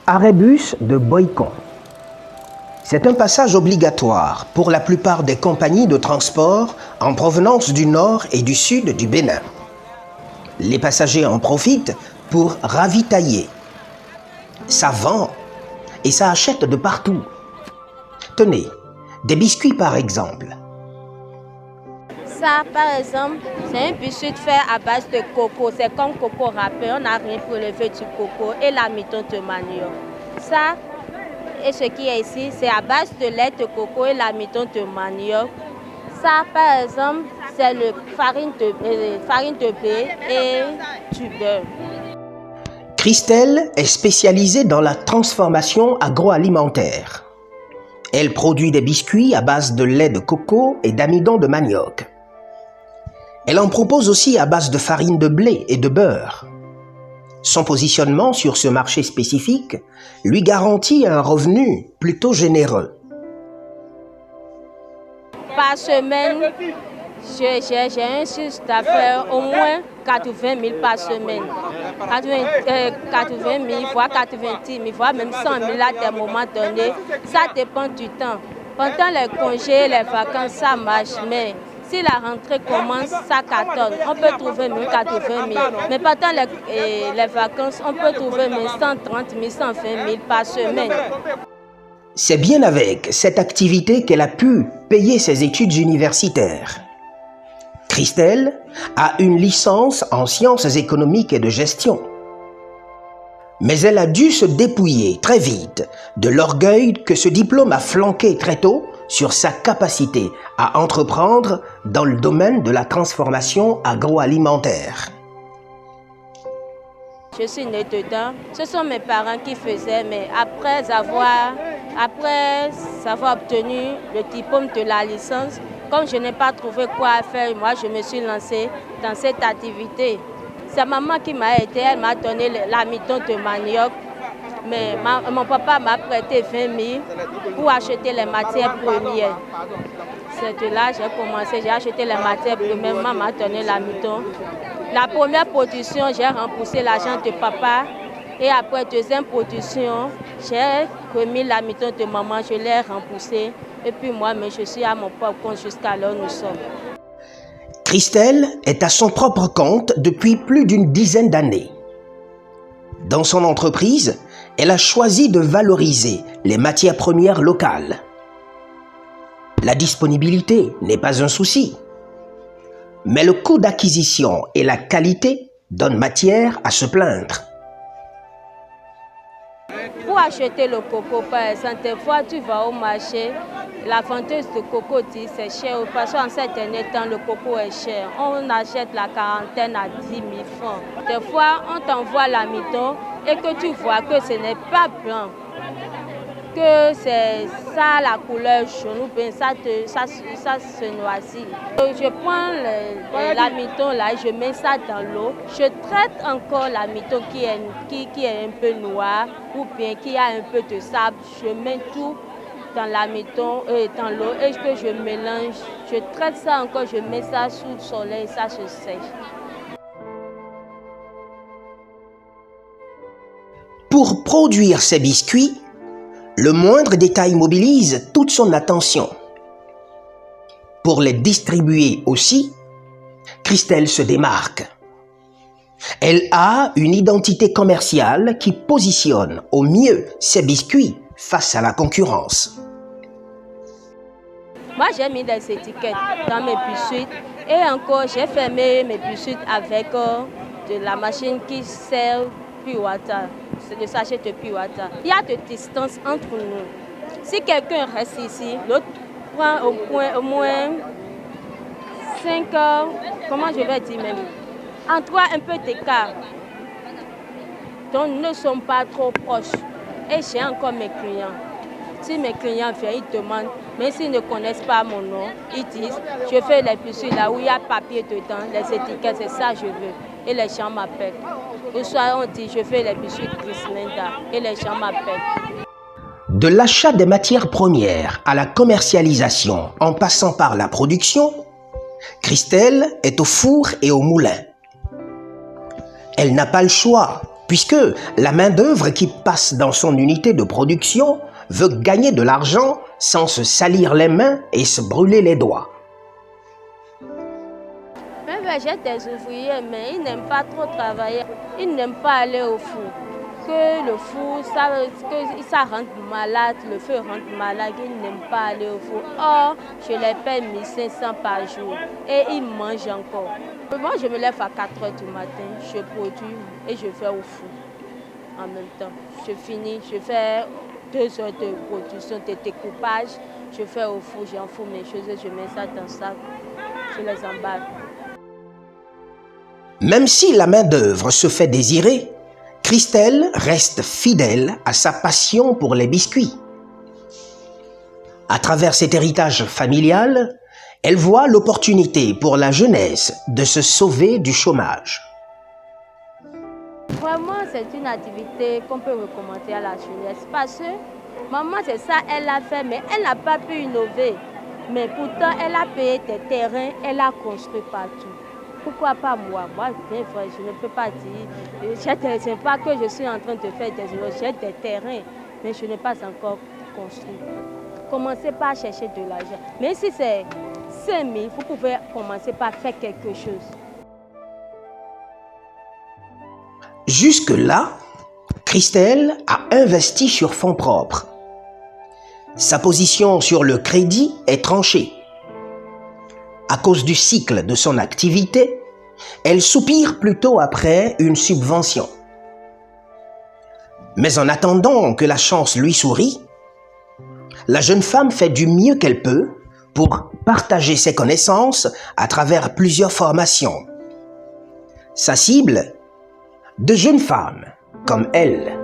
Arrêt-bus de Boycon. C'est un passage obligatoire pour la plupart des compagnies de transport en provenance du nord et du sud du Bénin. Les passagers en profitent pour ravitailler. Ça vend et ça achète de partout. Tenez, des biscuits par exemple. Ça, par exemple, c'est un biscuit fait à base de coco. C'est comme coco râpé. On n'a rien pour lever du coco et la mitote de manioc. Ça, et ce qui est ici, c'est à base de lait de coco et la mitote de manioc. Ça, par exemple, c'est le farine de blé et du beurre. Christelle est spécialisée dans la transformation agroalimentaire. Elle produit des biscuits à base de lait de coco et d'amidon de manioc. Elle en propose aussi à base de farine de blé et de beurre. Son positionnement sur ce marché spécifique lui garantit un revenu plutôt généreux. Par semaine, j'ai un chiffre d'affaires au moins 80 000 par semaine. 80 000, voire 90 000, voire même 100 000 à des moments donnés. Ça dépend du temps. Pendant les congés, les vacances, ça marche, mais si la rentrée commence, ça cartonne. On peut trouver 80 000. Mais pendant les vacances, on peut trouver 130 000, 120 000 par semaine. C'est bien avec cette activité qu'elle a pu payer ses études universitaires. Christelle a une licence en sciences économiques et de gestion. Mais elle a dû se dépouiller très vite de l'orgueil que ce diplôme a flanqué très tôt sur sa capacité à entreprendre dans le domaine de la transformation agroalimentaire. Je suis née dedans. Ce sont mes parents qui faisaient, mais après avoir obtenu le diplôme de la licence, comme je n'ai pas trouvé quoi faire, moi je me suis lancée dans cette activité. C'est maman qui m'a aidée, elle m'a donné la mitote de manioc, mais mon papa m'a prêté 20 000 pour acheter les matières premières. C'est de là que j'ai commencé, j'ai acheté les matières premières, maman m'a donné la mitote. La première production, j'ai remboursé l'argent de papa. Et après, deuxième production, j'ai remis la mitote de maman, je l'ai remboursée. Et puis moi-même, je suis à mon propre compte jusqu'à là où nous sommes. Christelle est à son propre compte depuis plus d'une dizaine d'années. Dans son entreprise, elle a choisi de valoriser les matières premières locales. La disponibilité n'est pas un souci, mais le coût d'acquisition et la qualité donnent matière à se plaindre. Pour acheter le coco, par exemple, des fois tu vas au marché, la vendeuse de coco dit c'est cher, parce qu'en ces derniers temps, le coco est cher. On achète la quarantaine à 10 000 francs. Des fois, on t'envoie l'amidon et que tu vois que ce n'est pas blanc, que c'est ça la couleur jaune, ou bien ça se noisit. Je prends l'amidon là, je mets ça dans l'eau, je traite encore l'amidon qui est un peu noir ou bien qui a un peu de sable, je mets tout dans l'amidon dans l'eau et que je mélange, je traite ça encore, je mets ça sous le soleil, ça se sèche. Pour produire ces biscuits, le moindre détail mobilise toute son attention. Pour les distribuer aussi, Christelle se démarque. Elle a une identité commerciale qui positionne au mieux ses biscuits face à la concurrence. Moi, j'ai mis des étiquettes dans mes biscuits et encore, j'ai fermé mes biscuits avec de la machine qui sert Pure Water, le sachet de Pure Water. Il y a de distance entre nous. Si quelqu'un reste ici, l'autre prend au moins 5 heures, comment je vais dire même, en 3 un peu d'écart. Donc, nous ne sommes pas trop proches. Et j'ai encore mes clients. Si mes clients viennent, ils demandent, mais s'ils ne connaissent pas mon nom, ils disent, je fais les biscuits là où il y a papier dedans, les étiquettes, c'est ça que je veux. Et les gens m'appellent. Ou soit on dit, je fais les biscuits Chris Linda, et les gens m'appellent. De l'achat des matières premières à la commercialisation en passant par la production, Christelle est au four et au moulin. Elle n'a pas le choix, puisque la main-d'œuvre qui passe dans son unité de production veut gagner de l'argent sans se salir les mains et se brûler les doigts. J'ai des ouvriers, mais ils n'aiment pas trop travailler. Ils n'aiment pas aller au four. Que le four, ça rend malade, le feu rend malade, ils n'aiment pas aller au four. Or, je les paie 1500 par jour et ils mangent encore. Moi, je me lève à 4 h du matin, je produis et je fais au four en même temps. Je finis, je fais 2 heures de production, de découpage, je fais au four, j'enfourne mes choses, je mets ça dans le sac, je les emballe. Même si la main-d'œuvre se fait désirer, Christelle reste fidèle à sa passion pour les biscuits. À travers cet héritage familial, elle voit l'opportunité pour la jeunesse de se sauver du chômage. Vraiment, c'est une activité qu'on peut recommander à la jeunesse parce que maman, c'est ça, elle l'a fait, mais elle n'a pas pu innover. Mais pourtant, elle a payé des terrains, elle a construit partout. Pourquoi pas moi? Moi, bien vrai, je ne peux pas dire. Ce n'est pas que je suis en train de faire des choses. J'ai des terrains, mais je n'ai pas encore construit. Commencez par chercher de l'argent. Mais si c'est 5 000, vous pouvez commencer par faire quelque chose. Jusque-là, Christelle a investi sur fonds propres. Sa position sur le crédit est tranchée. À cause du cycle de son activité, elle soupire plutôt après une subvention. Mais en attendant que la chance lui sourie, la jeune femme fait du mieux qu'elle peut pour partager ses connaissances à travers plusieurs formations. Sa cible, de jeunes femmes comme elle.